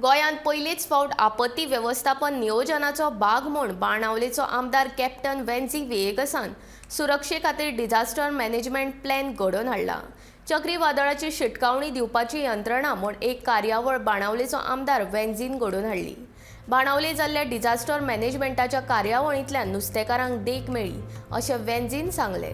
गोंयांत पयलींच फावट आपत्ती वेवस्थापन नियोजनाचो भाग म्हूण बाणावलेचो आमदार कॅप्टन वेन्झी वेगसान सुरक्षे खातीर डिझास्टर मॅनेजमेंट प्लॅन घडोवन हाडला. चक्रीवादळाची शिटकावणी दिवपाची यंत्रणा म्हूण एक कार्यावळ बाणावलेचो आमदार वेन्झीन घडोवन हाडली. बाणावले जाल्ल्या डिझास्टर मॅनेजमेंटाच्या कार्यावळींतल्यान नुस्तेकारांक देख मेळ्ळी अशें वेन्झीन सांगलें.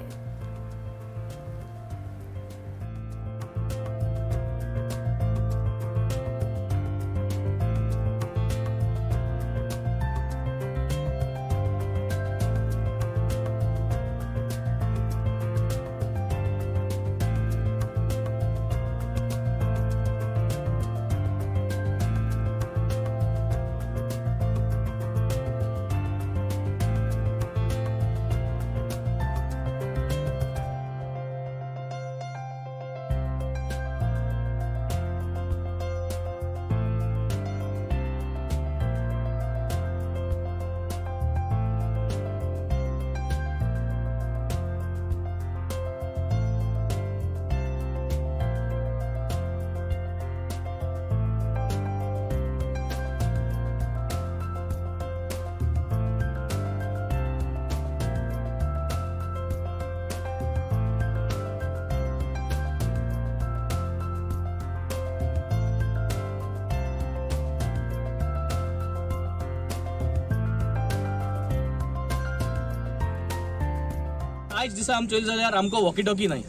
आज दिसा आम चल जाल्यार आमको वॉकी टॉकी नहीं,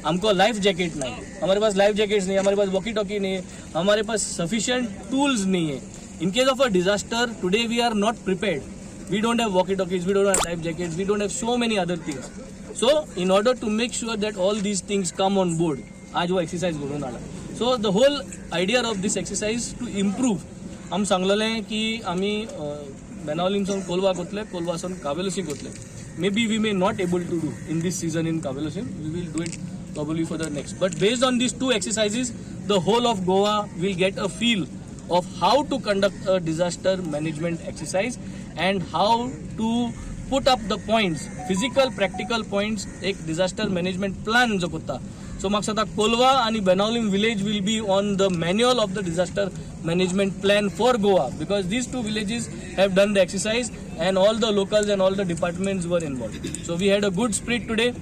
हमको लाइफ जैकेट नहीं, हमारे पास लाइफ जैकेट्स नहीं, हमारे पास वॉकी टॉकी नहीं, हमारे पास सफिशिएंट टूल्स नहीं है. In case of a disaster, today we are not prepared. We don't have walkie talkies, we don't have life jackets, we don't have so many other things. So in order to make sure that all these things come on board, आज वो exercise घडोवन हाडला. So the whole idea of this exercise to improve. आम सांगलेलें की आमी बेनावलीमसून Kolwa कोतले, कोलवासून कावेलोसी कोतले. Maybe we may not able to do in this season in Kavelosim. We will do it probably for the next. But based on these two exercises, the whole of Goa will get a feel of how to conduct a disaster management exercise and how to put up the points, physical, practical points, एक disaster management plan जो कोत्ता. So म्हाका सांगता कोलवा आणि Benaulim village will be on the manual of the disaster management plan for Goa because these two villages have done the exercise and all the locals and all the departments were involved. So we had a good spirit today.